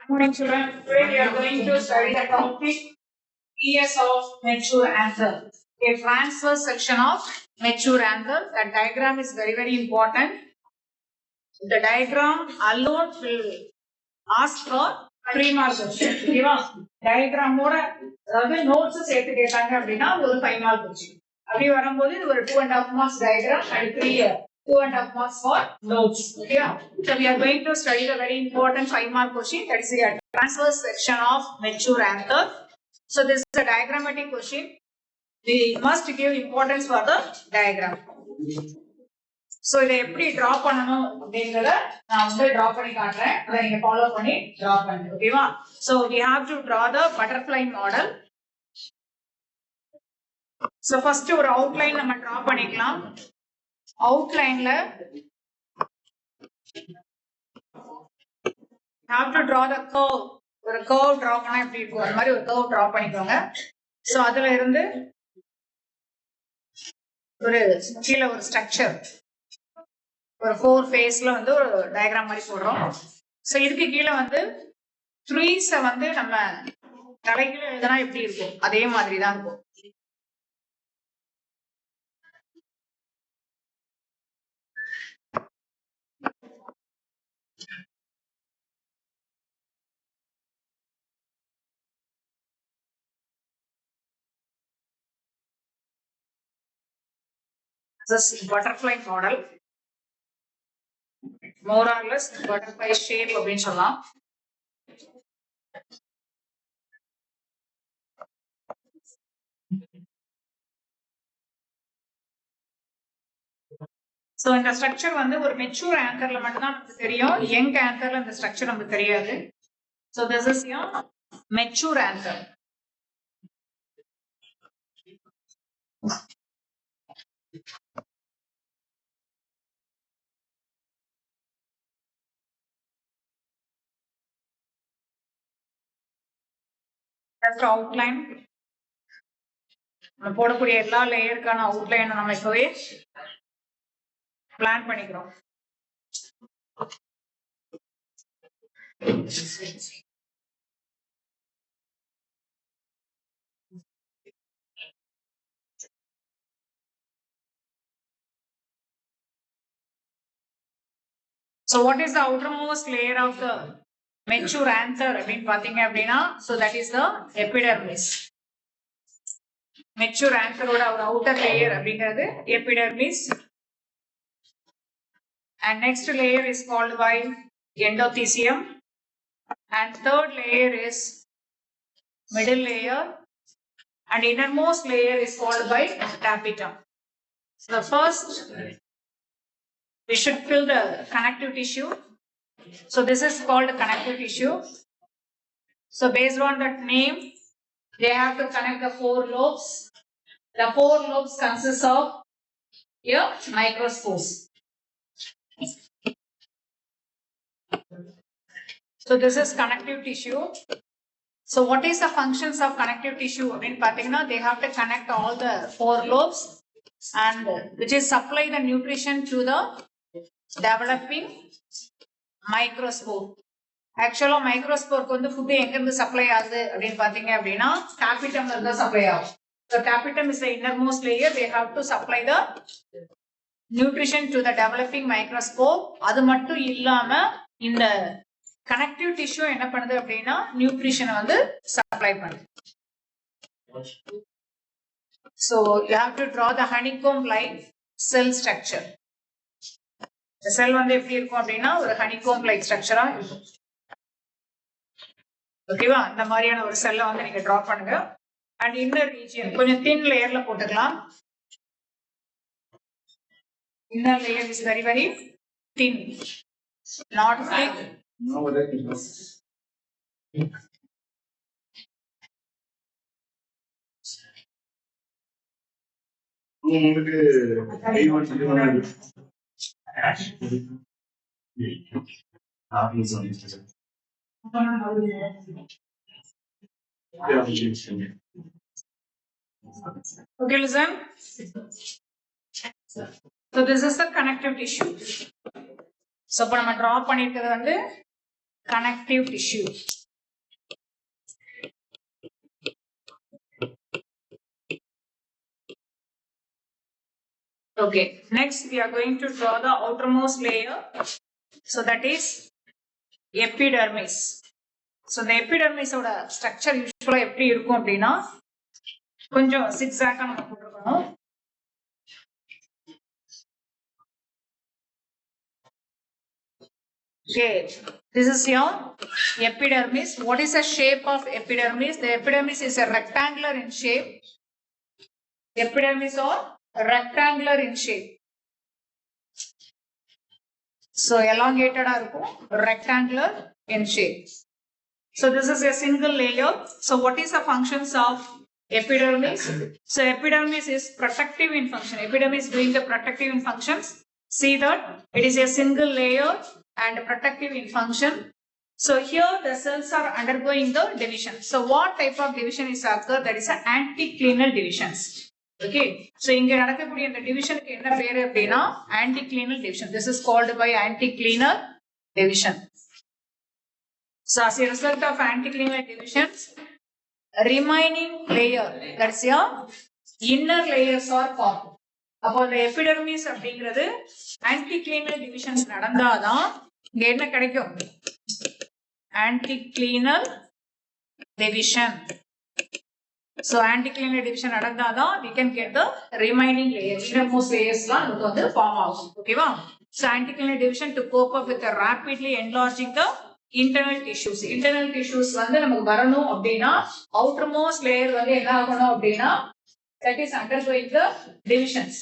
Morning children, today we are going to study the topic PS of mature anther. A transverse section of mature anther. That diagram is very important. The diagram alone will ask for 3 marks question. ஓகேவா டயகிராமோட அதாவது notes சேர்த்து கேட்டாங்க அப்படின்னா ஒரு 5 mark question. அப்படி வரும்போது இது ஒரு 2.5 marks diagram and 2.5 marks for notes. Okay. So we are going to study the very important 5 mark question, that is the transverse section of mature anther. So this is a diagrammatic question. We must give importance for the diagram. So இதை எப்படி draw பண்ணணும் அப்படிங்கறத நான் வந்து draw பண்ணி காட்டுறேன். அதை நீங்க ஃபாலோ பண்ணி டிரா பண்ணுங்க. ஓகேவா? So we have to draw the butterfly model. So first ஒரு அவுட்லைன் நம்ம டிரா பண்ணிக்கலாம். அவுட்லைன்ல have to draw the curve. ஒரு curve டிரா பண்ணா எப்படி இருக்கும் அந்த மாதிரி ஒரு curve டிரா பண்ணிக்கோங்க. So அதுல இருந்து ஒரு கீழ ஒரு ஸ்ட்ரக்சர் ஒரு 4 ஃபேஸ்ல வந்து ஒரு டயகிராம் மாதிரி போடுறோம். சோ இதுக்கு கீழ வந்து ட்ரீஸ் வந்து நம்ம தலைகீழ எழுதுனா எப்படி இருக்கும் அதே மாதிரி தான் இருக்கும். This is butterfly model. More or less butterfly shape அப்படின்னு சொல்லலாம். So இந்த ஸ்ட்ரக்சர் வந்து ஒரு மெச்சூர் ஆங்கர்ல மட்டும் தான் நமக்கு தெரியும். யங் ஆங்கர்ல இந்த ஸ்ட்ரக்சர் நமக்கு தெரியாது. So this is your mature anther. Just outline. நம்ம போடக்கூடிய எல்லா லேயருக்கான அவுட்லைன் நம்ம இப்பவே பிளான் பண்ணிக்கிறோம். So what is the outermost layer of the mature anther அப்படின்னு பாத்தீங்க அப்படின்னா so that is the epidermis. Mature anther ஓட ஒரு outer layer அப்படிங்கிறது epidermis. And next layer is called by endothecium. And third layer is middle layer. And innermost layer is called by tapetum. So the first we should fill the connective tissue. So this is called connective tissue. So based on that name, they have to connect the 4 lobes. The 4 lobes consist of your microspores. So this is connective tissue. So what is the functions of connective tissue? I mean, they have to connect all the 4 lobes and which is supply the nutrition to the developing microspore. Actually, microspore வந்து food எங்க இருந்து supply ஆகுது அப்படினு பாத்தீங்க அப்படினா tapetum ல இருந்து supply ஆகும். So tapetum is the innermost layer. They have to supply the nutrition to the developing microspore. அது மட்டும் இல்லாம இந்த connective tissue என்ன பண்ணுது அப்படினா nutrition வந்து supply பண்ணுது. So you have to draw the honeycomb like cell structure. The cell வந்து எப்படி இருக்கும் அப்படினா ஒரு honeycomb like structure ஆ இருக்கும். ஓகேவா இந்த மாதிரியான ஒரு செல்ல வந்து நீங்க டிரா பண்ணுங்க. அண்ட் இன்னர் ரீஜியன் கொஞ்சம் thin லேயர்ல போட்டுக்கலாம். Inner layer is very thin, not thick. Okay, listen. So this is the connective tissue. So இப்ப நம்ம draw பண்ணிருக்கிறது வந்து connective tissue. Okay, next we are going to draw the outermost layer. So that is epidermis. So the epidermis oda structure usually எப்படி இருக்கும் அப்படினா கொஞ்சம் zigzag நம்ம போட்டுக்கணும். Okay, this is your epidermis. What is the shape of epidermis? The epidermis is a rectangular in shape. Epidermis or rectangular in shape. So elongated இருக்கும், rectangular in shape. So this is a single layer. So what is the functions of epidermis? So epidermis is protective in function. Epidermis doing the protective in functions. See that it is a single layer and protective in function. So here the cells are undergoing the division. So what type of division is occurred? That is anticlinal divisions. Okay. So இங்க நடக்கக்கூடிய இந்த டிவிஷனுக்கு என்ன பேரு அப்படினா anticlinal division. This is called by anticlinal division. So as a result of anticlinal divisions, remaining layer, that's your inner layers are formed. அப்போ the epidermis அப்படிங்கிறது anticlinal divisions நடந்தாதான் இங்க என்ன கிடைக்கும்? Anticlinal division. So anticlinal division நடந்தாதான் we can get the remaining layers. Innermost layers எல்லாம் நமக்கு வந்து form ஆகும். ஓகேவா? So anticlinal division to cope up with the rapidly enlarging the internal tissues. Internal tissues வந்து நமக்கு வரணும் அப்படின்னா outermost layer வந்து என்ன ஆகணும் அப்படின்னா that is undergoing the divisions.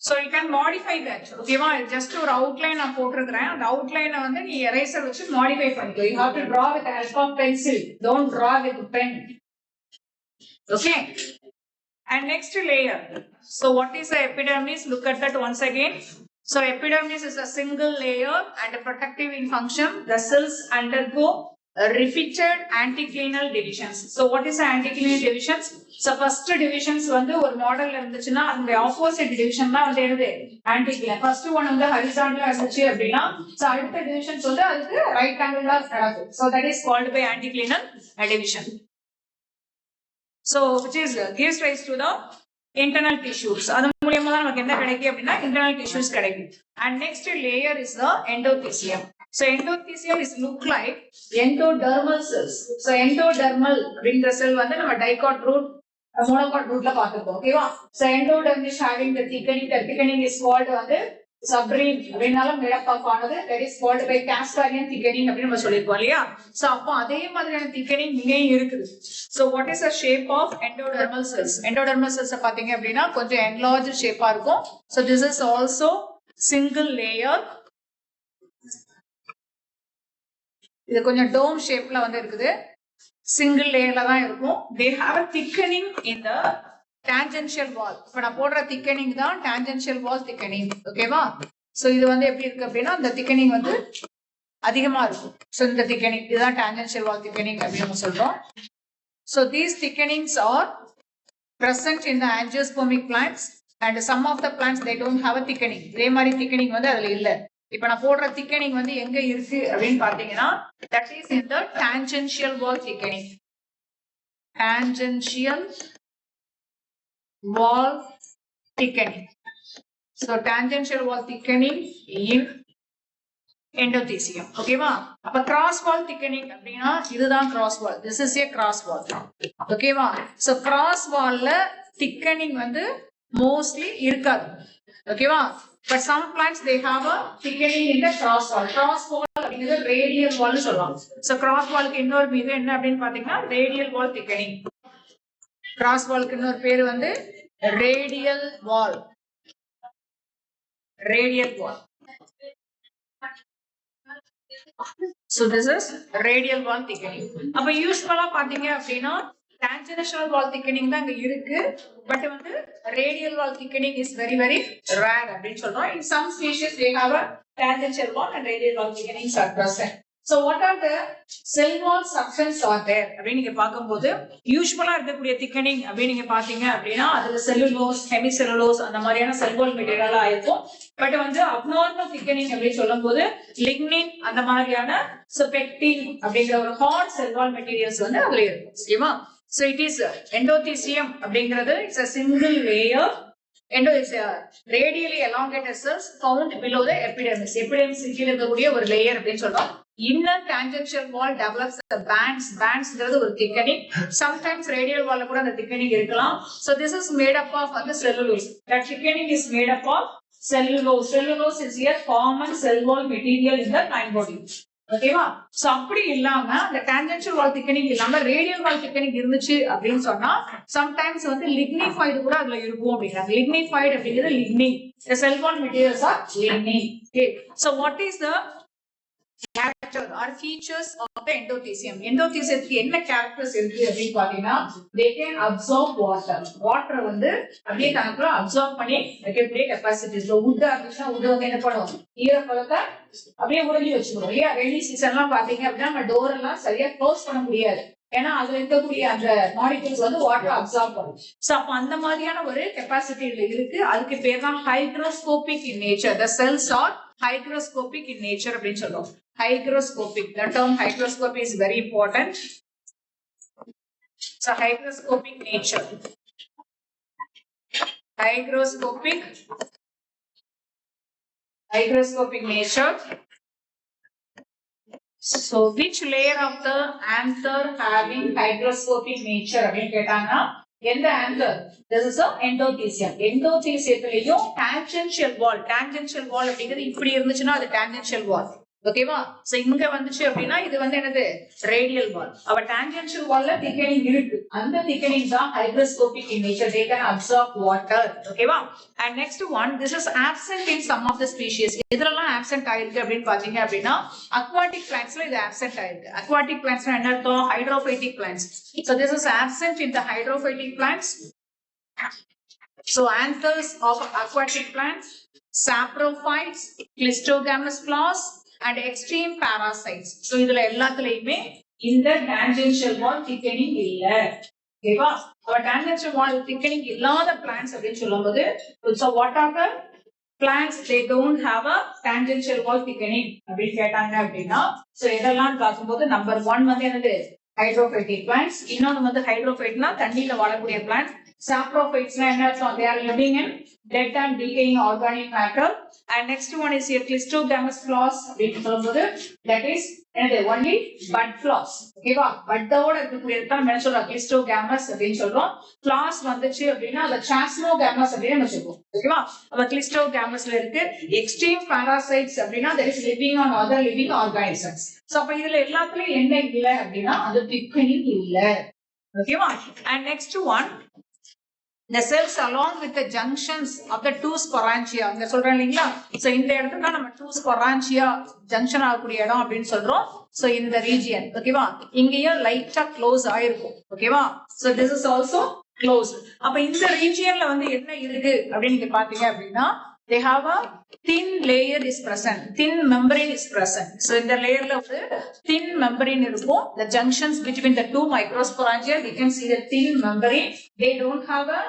So you can modify that. Okay, just ஒரு outline நான் போட்டுருக்கேன். அந்த outline வந்து நீ eraser வச்சு modify பண்ணிக்கோ. You have to draw with the help of pencil. Don't draw with pen. Okay. And next layer. So what is the epidermis? Look at that once again. So epidermis is a single layer and protective in function. The cells undergo repeated anticlinal divisions. So what is the anticlinal divisions? So first divisions வந்து ஒரு மாடல்ல இருந்துச்சுன்னா அந்த opposite division தான் வந்து என்னது anticlinal. First one வந்து horizontal இருந்துச்சு அப்படினா so அடுத்த டிவிஷன்ஸ் வந்து அதுக்கு ரைட் ஆங்கிளா நடக்கும். So that is called by anticlinal division. So which is gives rise to the internal tissues. அது மூலமா தான் நமக்கு என்ன கிடைக்கும் அப்படினா internal tissues கிடைக்கும். And next layer is the endothelium. So endothelium is look like endodermal cells. So endodermal அப்படிங்கற செல் வந்து நம்ம dicot root monocot rootல பார்த்திருக்கோம். ஓகேவா? So endoderm is having the thickening. The thickening is called வந்து subrine அப்படினால made up ஆனது. That is called by Casparian thickening அப்படி நம்ம சொல்லிருக்கோம் இல்லையா? So அப்ப அதே மாதிரியான thickening இங்கேயும் இருக்குது. So what is the shape of endodermal cells? Endodermal cells பாத்தீங்க அப்படினா கொஞ்சம் enlarged shape ஆ இருக்கும். So this is also single layer. இது கொஞ்சம் dome shapeல வந்து இருக்குது. Single layerல தான் இருக்கும். They have a thickening in the tangential wall. இப்ப நான் போடுற thickening தான் tangential wall thickening. ஓகேவா? So இது வந்து எப்படி இருக்கு அப்படின்னா அந்த thickening வந்து அதிகமா இருக்கும். So இந்த thickening இதுதான் tangential wall thickening அப்படின்னு நம்ம சொல்றோம். So these thickenings are present in the angiospermic plants and some of the plants they don't have a thickening. இதே மாதிரி thickening வந்து அதுல இல்ல. இப்ப நான் போடுற thickening வந்து எங்க இருக்கு அப்படின்னு பாத்தீங்கன்னா that is in the tangential wall thickening. Tangential wall thickening. So tangential wall thickening in endothelium. ஓகேவா? அப்ப cross wall thickening அப்படினா இதுதான் cross wall. This is a cross wall. ஓகேவா? So cross wallல thickening வந்து mostly இருக்காது. ஓகேவா? But some plants they have a thickening in the cross wall. Cross wall அப்படிங்கிறது radial wall னு சொல்லுவாங்க. So cross wallக்கு இன்னொரு பேரு என்ன அப்படினு பாத்தீங்கன்னா radial wall thickening. Cross wallக்கு இன்னொரு பேரு வந்து radial wall. Radial wall. So this is radial wall thickening. அப்ப யூசுவலா பாத்தீங்க அப்படினா tangential wall thickening தான் இங்க இருக்கு. பட் வந்து radial wall thickening is very very rare அப்படினு சொல்றோம். In some species they have a tangential wall and radial wall thickenings are present. So what are the cell wall substance are there அப்படின்னு நீங்க பார்க்கும்போது யூஸ்வலா இருக்கக்கூடிய thickening அப்படின்னு நீங்க பாத்தீங்க அப்படின்னா அதுல செல்லுலோஸ், ஹெமிசெல்லுலோஸ் அந்த மாதிரியான செல் வால் மெட்டீரியலா இருக்கும். பட் வந்து அப்நார்மல் திக்கனிங் அப்படின்னு சொல்லும் போது லிக்னின் அந்த மாதிரியான பெக்டின் அப்படிங்கிற ஒரு ஹார்ட் செல் வால் மெட்டீரியல்ஸ் வந்து அதுல இருக்கும். ஓகேவா? So it is endothelium அப்படிங்கிறது it's a single layer. Endo is a radially elongated cells found below the epidermis. Epidermis கீழ இருக்கக்கூடிய ஒரு லேயர் அப்படின்னு சொல்றோம். Inner tangential wall develops the bands. Bandsங்கிறது ஒரு thickening. Sometimes radial wall கூட அந்த thickening இருக்கலாம். So this is made up of the cellulose. That thickening is made up of cellulose. Cellulose is a common cell wall material in the plant body. ஓகேவா? So அப்படி இல்லாம அந்த tangential வால் thickening இல்லாம radial வால் thickening இருந்துச்சு அப்படின்னு சொன்னா sometimes வந்து lignified கூட அதுல இருக்கும் அப்படிங்கிறாங்க. லிக்னிஃபைடு அப்படிங்கிறது lignin. The cell wall materials are lignin. Okay. So what is the character or features of the endothelium? Endotheliumக்கு என்ன characters இருக்கு அப்படின்னு பாத்தீங்கன்னா they can absorb water. Water வந்து அப்படியே தனக்குள்ள absorb பண்ணி வைக்கக்கூடிய கெப்பாசிட்டிஸ். wood அப்படின்னா wood வந்து என்ன பண்ணும்? ஈரப்பதத்தை அப்படியே உறிஞ்சி வச்சுக்கணும் இல்லையா? ரெய்னி சீசன்லாம் பாத்தீங்க அப்படின்னா நம்ம டோர் எல்லாம் சரியா க்ளோஸ் பண்ண முடியாது. ஏன்னா அதுல இருக்கக்கூடிய அந்த மாலிக்யூல்ஸ் வந்து வாட்டர் அப்சார்ப் பண்ணும். சோ அப்ப அந்த மாதிரியான ஒரு கெப்பாசிட்டி இருக்கு. அதுக்கு பேர் தான் hygroscopic in nature. The cells are hygroscopic in nature அப்படின்னு சொல்றோம். Hygroscopic. The term hygroscopy is very important. So hygroscopic nature. Hygroscopic nature. So which layer of the anther having hygroscopic nature அப்படின்னு கேட்டாங்கன்னா எந்த anther? This is a endothelium. Endothelium tangential wall. Tangential wall அப்படிங்கிறது இப்படி இருந்துச்சுன்னா அது tangential wall. ஓகேவா? So இங்க வந்துச்சு அப்படின்னா இது வந்து என்னது? ரேடியல் வால். அவ டான்ஜென்ஷியல் வால்ல திக்கனிங் இருக்கு. அந்த திக்கனிங் தான் hygroscopic in nature. They can absorb water. ஓகேவா? And next one, this is absent in some of the species. இதெல்லாம் absent ஆயிருக்கு அப்படின்னு பாத்தீங்க அப்படின்னா aquatic plantsல இது absent ஆயிருக்கு. Aquatic plantsனா என்ன அர்த்தம்? Hydrophytic plants. So this is absent in the hydrophytic plants. So anthers of aquatic plants, saprophytes, clistogamous flowers and extreme parasites. So இதுல எல்லாத்துலயுமே இந்த tangential wall thickening இல்ல. ஓகேவா? அப்ப tangential wall thickening இல்லாத plants அப்படின்னு சொல்லும்போது so what are the plants they don't have a tangential wall thickening அப்படின்னு கேட்டாங்க அப்படின்னா so இதெல்லாம் பார்க்கும்போது நம்பர் 1 வந்து என்னது? ஹைட்ரோஃபைட்டிக் plants. இன்னொன்னு வந்து ஹைட்ரோஃபைட்னா தண்ணியில வாழக்கூடிய plants. Saprophytes na enna artham? They are living in dead and decaying organic matter. And next one is here clistogamous flowers அப்படினு சொல்லும்போது that is only bud flowers. ஓகேவா? பட்டோட இருக்கக்கூடியது தான் என்ன சொல்றோம்? clistogamous அப்படினு சொல்றோம். flowers வந்துச்சு அப்படினா அத chasmogamous அப்படினு நம்ம சொல்றோம். ஓகேவா? அப்ப clistogamousல இருக்கு. extreme parasites அப்படினா that is living on other living organisms. So அப்ப இதுல எல்லாத்துலயும் என்ன இல்ல அப்படினா அது thickening இல்ல. ஓகேவா? And next one, the cells along with the junctions of the two sporangia. இங்க சொல்றேன் இல்லீங்களா? சோ இந்த இடத்துல தான் நம்ம two sporangia junction ஆகக்கூடிய இடம் அப்படின்னு சொல்றோம். சோ இந்த region. ஓகேவா? இங்கேயும் லைட்டா க்ளோஸ் ஆயிருக்கும். ஓகேவா? So this is also closed. அப்ப இந்த regionல வந்து என்ன இருக்கு அப்படின்னு நீங்க பாத்தீங்க அப்படின்னா they have a thin layer is present. Thin membrane is present. So இந்த layerல வந்து thin membrane இருக்கும். The junctions between the two microsporangia, we can see the thin membrane. They don't have a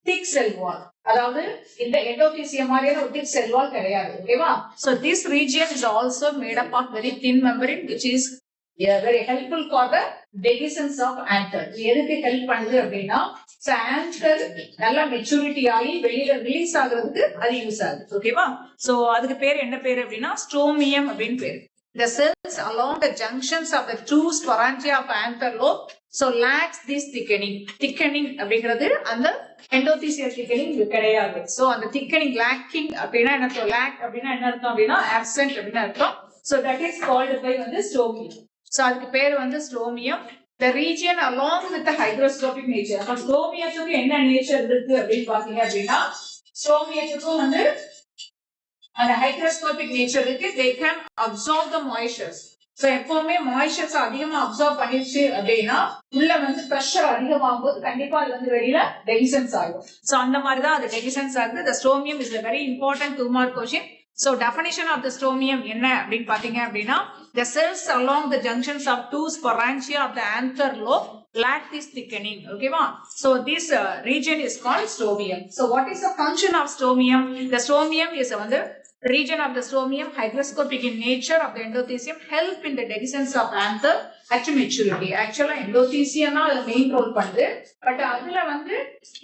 thick cell wall. அதாவது இந்த endothelium மாதிரியான ஒரு thick cell wall கிடையாது. ஓகேவா? So this region is also made up of very thin membrane which is very helpful for the dehiscence of anther. எதுக்கு help பண்ணுது அப்படின்னா so anther நல்ல மெச்சூரிட்டி ஆகி வெளியில ரிலீஸ் ஆகிறதுக்கு அது யூஸ் ஆகுது. ஓகேவா? சோ அதுக்கு பேர் என்ன பேர் அப்படின்னா ஸ்ட்ரோமியம் அப்படின்னு பேரு. The cells along the junctions of the two sporangia of anther lobe so lacks this thickening. Thickening அப்படிங்கிறது அந்த endothelial thickening கிடையாது. So அந்த thickening lacking அப்படின்னா என்ன அர்த்தம்? lack அப்படின்னா என்ன அர்த்தம் அப்படின்னா absent அப்படின்னு அர்த்தம். So that is called by வந்து ஸ்ட்ரோமியம். So அதுக்கு பேர் வந்து ஸ்ட்ரோமியம். The region along with the hygroscopic nature. அப்ப ஸ்ட்ரோமியத்துக்கு என்ன நேச்சர் இருக்கு அப்படின்னு பாத்தீங்க அப்படின்னா ஸ்ட்ரோமியத்துக்கும் வந்து அந்த ஹைக்ரோஸ்கோபிக் நேச்சர் இருக்கு. They can absorb the moistures. So எப்பவுமே மாய்ஸ்சர்ஸ் அதிகமா அப்சார்ப் பண்ணிருச்சு அப்படின்னா உள்ள வந்து பிரஷர் அதிகமாகும் போது கண்டிப்பா அது வந்து வெளியில டெலிசன்ஸ் ஆகும். சோ அந்த மாதிரி தான் அது டெலிசன்ஸ் ஆகுது. The stromium is a very important 2 mark question. So definition of the stomium என்ன அப்படின்னு பாத்தீங்க அப்படின்னா the cells along the junctions of two sporangia of the anther lobe lack this thickening. Okay va? So this region is called stomium. So what is the function of stomium? The stomium is the region of the stomium, hygroscopic in nature of the endothelium, help in the dehiscence of anther at maturity. Actually endothelium na main role பண்ணுது. But அதுல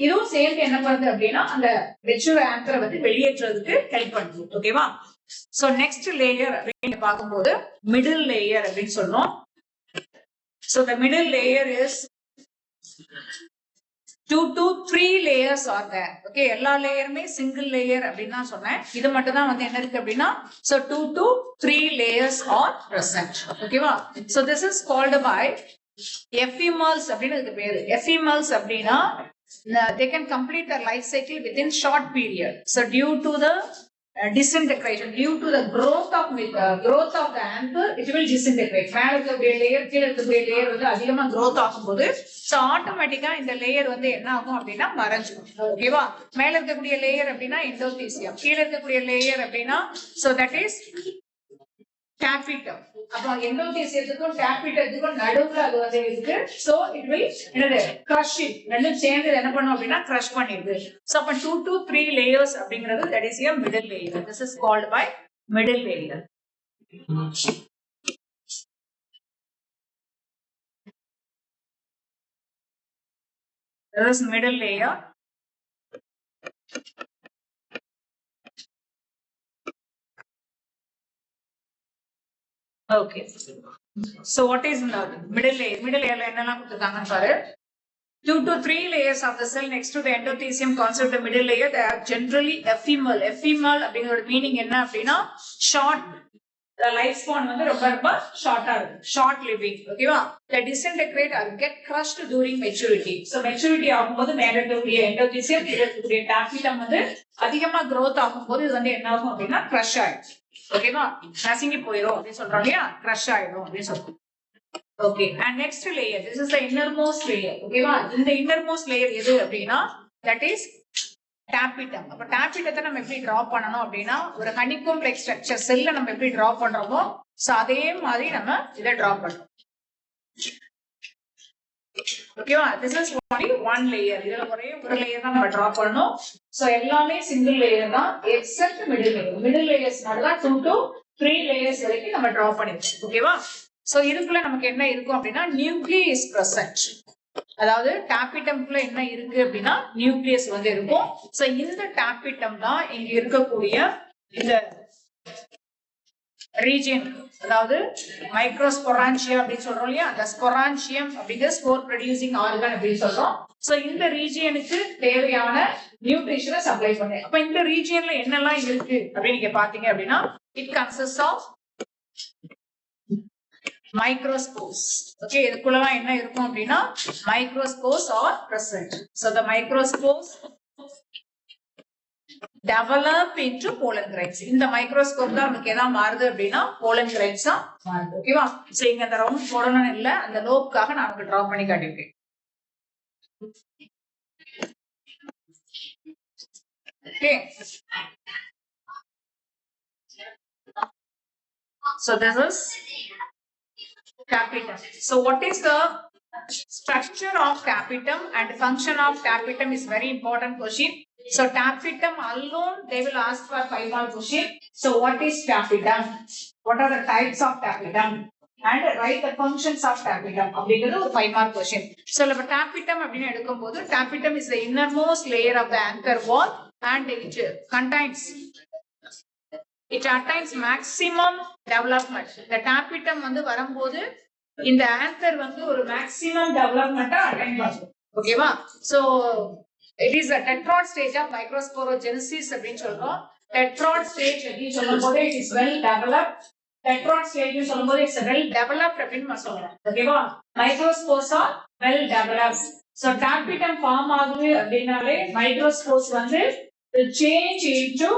இதுவும் சேர்ந்து என்ன பண்ணுது அப்படின்னா அந்த mature anther வெளியேற்றதுக்கு help பண்ணுது. ஓகேவா? So next layer அப்படின்னு பார்க்கும்போது middle layer அப்படின்னு சொல்றோம். So the middle layer is 2 to 3 layers are there. Okay, எல்லா லேயருமே single layer அப்படின்னு தான் சொன்னேன். இது மட்டும் தான் என்ன இருக்கு அப்படின்னா so 2 to 3 layers are present. ஓகேவா? So this is called by ephemerals அப்படின்னு இதுக்கு பேரு. Ephemerals அப்படின்னா they can complete their life cycle within short period. So due to the disintegration, due to the growth of the anther, it will disintegrate. மேல இருக்கக்கூடிய layer கீழ இருக்கக்கூடிய layer அதிகமா growth ஆகும்போது so ஆட்டோமேட்டிக்கா இந்த லேயர் என்ன ஆகும் அப்படின்னா மறைஞ்சிடும். ஓகேவா? மேல இருக்கக்கூடிய லேயர் அப்படின்னா எண்டோதீசியம், கீழ இருக்கக்கூடிய லேயர் அப்படின்னா so that is tapetum. அப்ப எண்டோதீசியத்துக்கும் டேபிட்டத்துக்கும் நடுவுல அது இருக்கு. so it will crush it. ரெண்டும் சேர்ந்து என்ன பண்ணும் அப்படின்னா crush பண்ணிடுது. so அப்ப 2 to 3 layers அப்படிங்கிறது that is your middle layer. This is called by middle layer. This is middle layer. Okay. So what is in the middle layer? Middle layer என்னெல்லாம் கொடுத்திருக்காங்கன்னு பாரு. 2 to 3 layers of the cell next to the endothelium constitute the middle layer. They are generally ephemeral. Ephemeral அப்படிங்கற meaning என்ன அப்படின்னா short. The life span ரொம்ப ஷார்ட்டா இருக்கு. short living. ஓகேவா? They disintegrate or get crushed during maturity. So maturity ஆகும்போது மேல இருக்கக்கூடிய endothelium கீழ இருக்கக்கூடிய tapetum அதிகமா growth ஆகும்போது இது என்ன ஆகும் அப்படின்னா crush ஆயிடும். ஓகேவா? நசுங்கி போயிடும் அப்படின்னு சொல்றோம் இல்லையா? crush ஆயிடும் அப்படின்னு சொல்றோம். Okay, and next layer, this is the innermost layer. ஓகேவா? இந்த innermost layer எது அப்படின்னா that is tapetum. அப்ப tapetum நம்ம எப்படி டிரா பண்ணனும் அப்படின்னா ஒரு honeycomb like structure செல்ல நம்ம எப்படி டிரா பண்றோமோ சோ அதே மாதிரி நம்ம இத டிரா பண்றோம். ஓகேவா? this is only one layer. இதுல ஒரே ஒரு லேயர் தான் நம்ம டிரா பண்ணனும். சோ எல்லாமே சிங்கிள் லேயர் தான் except middle layer. middle layers தான் 2 to 3 layers வரைக்கும் நம்ம டிரா பண்ணிருக்கோம். ஓகேவா? சோ இதுக்குள்ள நமக்கு என்ன இருக்கும் அப்படின்னா நியூக்ளியஸ் இஸ் பிரசன்ட். அதாவது டாபிட்டம்க்குள்ள என்ன இருக்கு அப்படின்னா நியூக்ளியஸ் இருக்கும். சோ இந்த டாபிட்டம் தான் இங்க இருக்கக்கூடிய இந்த ரீஜியன், அதாவது மைக்ரோஸ்பொரான்சியா அப்படின்னு சொல்றோம் இல்லையா? அந்த ஸ்பொரான்சியம் அப்படிங்கிற ஸ்போர் ப்ரொடியூசிங் ஆர்கன் அப்படின்னு சொல்றோம். சோ இந்த ரீஜியனுக்கு தேவையான நியூட்ரிஷனை சப்ளை பண்ணு. அப்ப இந்த ரீஜியன்ல என்னெல்லாம் இருக்கு அப்படின்னு நீங்க பாத்தீங்க அப்படின்னா it consist of microspores. Okay, இதுக்குள்ளலாம் என்ன இருக்கும் அப்படின்னா microspores are present. So the microspores develop into pollen grains. இந்த மைக்ரோஸ்கோப் தான் நமக்கு எதா மாறுது அப்படின்னா pollen grains ஆ மாறுது. ஓகேவா? சோ இங்க அந்த ரவுண்ட் போடணும் இல்ல, அந்த லோப்காக நான் உங்களுக்கு டிரா பண்ணி காட்டியிருக்கேன். Okay. So this is tapetum. So what is the structure of tapetum and function of tapetum is very important question. So tapetum alone they will ask for 5 mark question. So what is tapetum? What are the types of tapetum? And write the functions of tapetum. அப்படிங்கிறது ஒரு 5 mark question. So நம்ம tapetum அப்படின்னு எடுக்கும்போது tapetum is the innermost layer of the anther wall and it contains it attains maximum development. The tapetum வரும்போது இந்த anther ஒரு maximum development attain பண்ணும். ஓகேவா? So it is a tetrad stage of microsporogenesis அப்படின்னு சொல்றோம். Tetrad stage அப்படின்னு சொல்லும்போது it is well developed. Tetrad stage சொல்லும்போது it's well developed அப்படின்னு சொல்றோம். ஓகேவா? Microspores are well developed. So tapetum form ஆகுது அப்படினாலே microspores will change into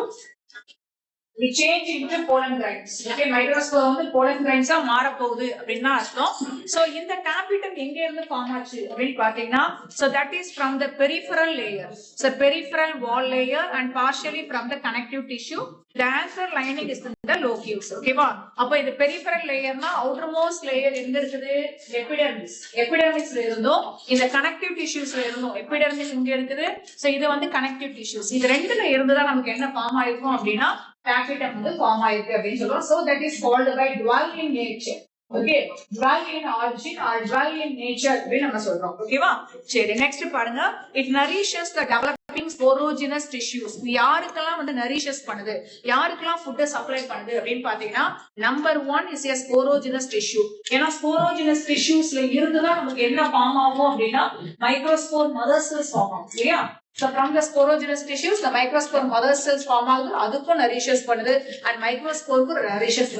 we change into pollen grains. Okay, microspore வந்து pollen grains ஆ மாற போகுது அப்படினா அர்த்தம். So இந்த tapetum எங்க இருந்து ஃபார்ம் ஆச்சு அப்படி பாத்தீங்கன்னா, so that is from the peripheral layer. So peripheral wall layer and partially from the connective tissue. The anther lining is in the locus. ஓகேவா? அப்ப இது peripheral layerனா outermost layer எங்க இருக்குது? Epidermis. Epidermisல இருந்தும் இந்த connective tissue இருந்தும் epidermis இங்க இருக்குது. So இது வந்து connective tissues. இது ரெண்டுல இருந்து தான் நமக்கு என்ன ஃபார்ம் ஆயிருக்கும் அப்படினா tapetum வந்து ஃபார்ம் ஆயிருக்கு அப்படினு சொல்றோம். So that is called by dwell in nature. Okay, dwell in origin or dwell in nature அப்படி நம்ம சொல்றோம். ஓகேவா? சரி, நெக்ஸ்ட் பாருங்க. It nourishes the developing sporogenous tissues. இது யாருக்கெல்லாம் வந்து nourishes பண்ணுது, யாருக்கெல்லாம் ஃபுட் சப்ளை பண்ணுது அப்படின்னு பாத்தீங்கன்னா, number 1 is a sporogenous tissue. ஏன்னா sporogenous tissuesல இருந்து தான் நமக்கு என்ன ஃபார்ம் ஆகும் அப்படின்னா மைக்ரோஸ்போர் மதர் செல்ஸ் ஃபார்ம் ஆகும் இல்லையா? So from the sporogenous tissues, the microspore mother cells form ஆகுது, அதுக்கும் nourishes பண்ணுது, and microspore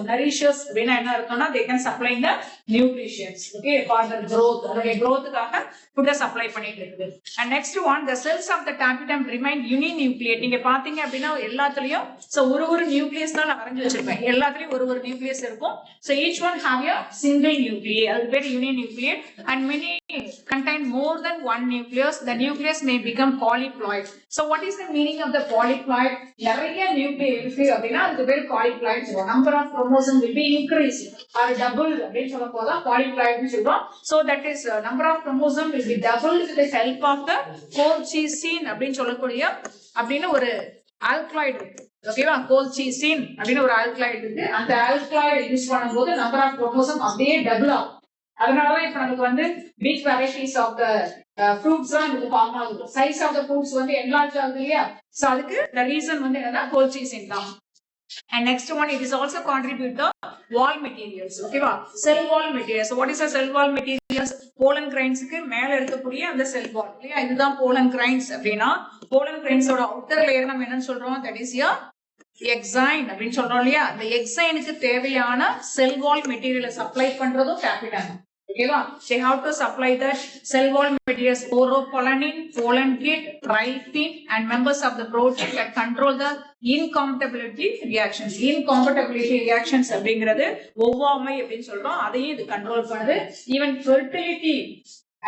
nourishes அப்படின்னா என்ன அர்த்தம்னா they can supply the nutrients, okay, for the growth. அதோட growthக்காக food supply பண்ணிட்டு இருக்குது. And next one, the cells of the tapetum remain uninucleate. நீங்க பாத்தீங்க அப்படின்னா எல்லாத்துலயும் so ஒரு நியூக்ளியஸ் தான் நான் வரைஞ்சு வச்சிருப்பேன். எல்லாத்துலயும் ஒரு நியூக்ளியஸ் இருக்கும். So each one have a single nucleus. அது பேர் uninucleate, and many contain more than one nucleus. The nucleus may become polyploid. So what is the meaning of the polyploid? நிறைய nuclei இருக்கு அப்படின்னா அதுக்கு பேர் polyploid சொல்றோம். Number of chromosome will be increased or doubled அப்படின்னு சொல்ல போதா polyploid னு சொல்றோம். So that is number of chromosome will be doubled with the help of the colchicine அப்படின்னு சொல்லக்கூடிய அப்படின்னு ஒரு alkaloid இருக்கு. ஓகேவா? colchicine அப்படின்னு ஒரு alkaloid இருக்கு. அந்த alkaloid யூஸ் பண்ணும்போது number of chromosome அப்படியே டபுள் ஆகும். அதனாலதான் இப்ப நமக்கு வந்து big varieties of the fruits எல்லாம் நமக்கு ஃபார்ம் ஆகுது. சைஸ் ஆஃப் த fruits வந்து enlarge ஆகுது இல்லையா? சோ அதுக்கு the reason வந்து என்னன்னா colchicine தான். And next one, it is also contribute the wall materials. ஓகேவா? cell wall materials. So what is a cell wall materials? pollen grains க்கு மேல இருக்கக்கூடிய அந்த cell wall இல்லையா? இதுதான் pollen grains அப்படினா pollen grains ஓட outer layer நம்ம என்னன்னு சொல்றோம்? that is your எக்ஸைன் அப்படின்னு சொல்றோம் இல்லையா? அந்த எக்ஸைனுக்கு தேவையான செல் வால் மெட்டீரியலை சப்ளை பண்றதும் tapetum. ஓகேவா? they have to supply that cell wall materials, sporopollenin, pollen kit, trypsin and members of the protein that control the incompatibility reactions. Incompatibility reactions அப்படிங்கிறது ஒவ்வாமை அப்படின்னு சொல்றோம். அதையும் இது கண்ட்ரோல் பண்ணுது. ஈவன் fertility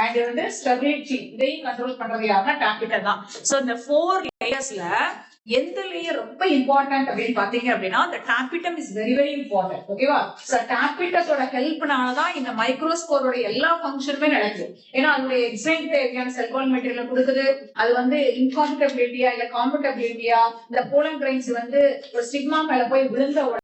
and வந்து stability இதையும் கண்ட்ரோல் பண்றது யாருன்னா tapetum தான். சோ இந்த 4 லேயர்ஸ்ல எந்த லேயர் ரொம்ப இம்பார்ட்டன்ட் அப்படின்னு பாத்தீங்க அப்படின்னா the tapetum is very very important. ஓகேவா? சோ tapetumோட ஹெல்ப்னால தான் இந்த மைக்ரோஸ்போரோட எல்லா ஃபங்க்ஷனுமே நடக்குது. ஏன்னா அதோட எக்ஸைன் தேவையான செல் வால் மெட்டீரியல் கொடுக்குது. அது வந்து இன்காம்பேட்டபிலிட்டியா இல்ல காம்பேட்டபிலிட்டியா இந்த போலன் கிரைன்ஸ் வந்து ஒரு ஸ்டிக்மா மேல போய் விழுந்த உடனே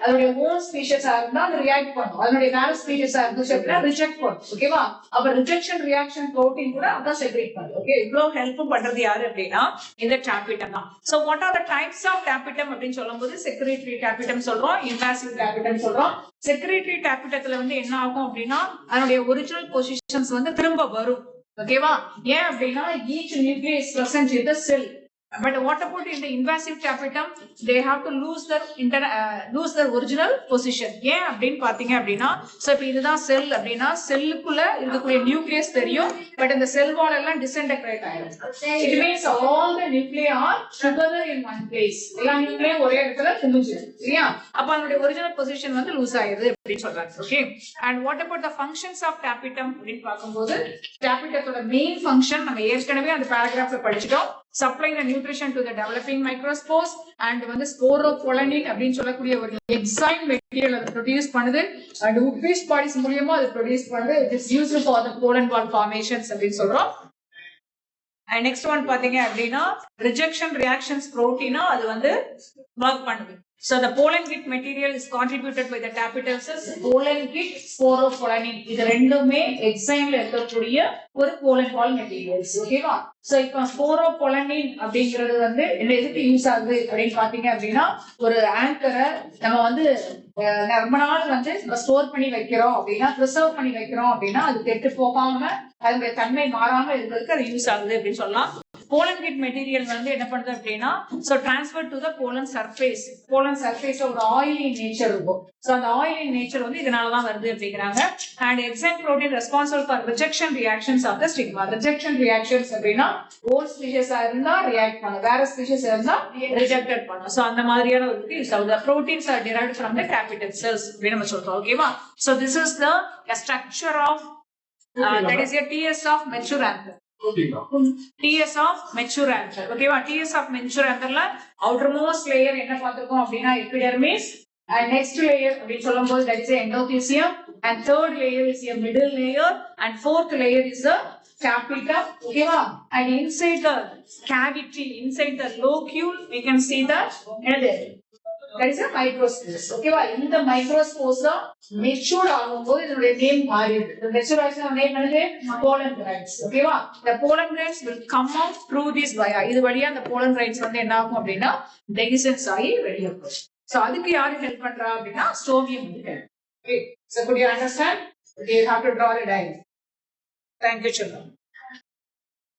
அதோட ஓன் ஸ்பீஷஸா இருந்தா அது ரியாக்ட் பண்ணும். அதனுடைய வேற ஸ்பீஷஸா இருந்துச்சு அப்படின்னா ரிஜெக்ட் பண்ணும். ஓகேவா? அப்ப ரிஜெக்ஷன் ரியாக்ஷன் புரோட்டீன் கூட அதான் செக்ரேட் பண்ணுது. ஓகே, இவ்வளவு ஹெல்ப் பண்றது யாரு அப்படின்னா இந்த tapetum தான். So what are the types of tapetum அப்படின்னு சொல்லும்போது secretory tapetum சொல்றோம், invasive tapetum சொல்றோம். secretory tapetumல வந்து என்ன ஆகும் அப்படின்னா அதனுடைய ஒரிஜினல் பொசிஷன்ஸ் வந்து திரும்ப வரும். ஓகேவா? ஏன் அப்படின்னா each nucleus is present in the cell. But what about in the invasive tapetum? They have to lose their original position. ஏன் அப்படின்னு பாத்தீங்க அப்படின்னா சோ இப்போ இதுதான் செல் அப்படின்னா செல்லுக்குள்ள இருக்கக்கூடிய நியூக்ளியஸ் தெரியும், பட் இந்த செல் வால் எல்லாம் டிஸ்இன்டகிரேட் ஆயிடும். It means all the nuclei are together in one place. எல்லா நியூக்ளியும் ஒரே இடத்துல குமிஞ்சிடும் இல்லையா? அப்ப அதனுடைய ஒரிஜினல் பொசிஷன் வந்து லூஸ் ஆயிருது அப்படின்னு சொல்றாங்க. Okay, and what about the functions of tapetum அப்படின்னு பார்க்கும்போது tapetumோட மெயின் ஃபங்க்ஷன் நம்ம ஏற்கனவே அந்த பேராகிராஃப்ல படிச்சிட்டோம். supply the nutrition to the developing microspores and வந்து sporopollenin அப்படின்னு சொல்லக்கூடிய ஒரு எக்ஸைன் மெட்டீரியல் அதை ப்ரொடியூஸ் பண்ணுது. and fish bodies மூலமா அதை ப்ரொடியூஸ் பண்ணுது. it is used for the pollen ball formations அப்படின்னு சொல்றோம். and next one பாத்தீங்க அப்படின்னா rejection reactions protein அது வந்து வர்க் பண்ணுது. So the pollen kit material is contributed by the tapetum cells. pollen kit, sporopollenin இது ரெண்டுமே எக்ஸைன்ல இருக்கக்கூடிய ஒரு pollen ball materials. ஓகேவா? சோ இப்போ sporopollenin அப்படிங்கிறது வந்து எதுக்கு யூஸ் ஆகுது அப்படின்னு பாத்தீங்க அப்படின்னா ஒரு ஆங்கரை நம்ம வந்து ரொம்ப நாள் வந்து ஸ்டோர் பண்ணி வைக்கிறோம் அப்படின்னா ப்ரிசர்வ் பண்ணி வைக்கிறோம் அப்படின்னா அது கெட்டு போகாம அதனுடைய தன்மை மாறாம இருக்கிறதுக்கு அது யூஸ் ஆகுது அப்படின்னு சொல்லலாம். pollen kit material வந்து என்ன பண்ணுது அப்படின்னா so transfer to the pollen surface ஒரு oily nature இருக்கும். so அந்த oily nature வந்து இதனால தான் வருது அப்படிங்கறாங்க. and enzyme protein responsible for rejection reactions of the stigma. rejection reactions அப்படின்னா old species இருந்தா react பண்ணும், வேற species இருந்தா rejected பண்ணும். so அந்த மாதிரியான ஒரு the proteins are derived from the capital cells அப்படின்னு நம்ம சொல்றோம். ஓகேவா? so this is the structure of that is a TS of mature anther. TS of mature anther. ஓகேவா? TS of mature antherல outermost layer என்ன பார்த்திருக்கோம் அப்படின்னா epidermis, and next layer அப்படின்னு சொல்லும்போது that is a endothelium, and third layer is a middle layer, and fourth layer is a capitum. ஓகேவா? and inside the cavity, inside the locule we can see that that is a microspores. ஓகேவா? இந்த microspores தான் mature ஆகும்போது இதனுடைய name மாறிடுது. இந்த mature ஆகும்போது name என்னது? pollen grains. ஓகேவா? the pollen grains will come out through this via. இது வழியா அந்த pollen grains வந்து என்ன ஆகும் அப்படின்னா dehiscence ஆகி வெளிய வரும். so அதுக்கு யாரு ஹெல்ப் பண்றா அப்படின்னா ஸ்டோமியம் வந்து. okay, so could you understand? you have to draw a diagram. thank you children.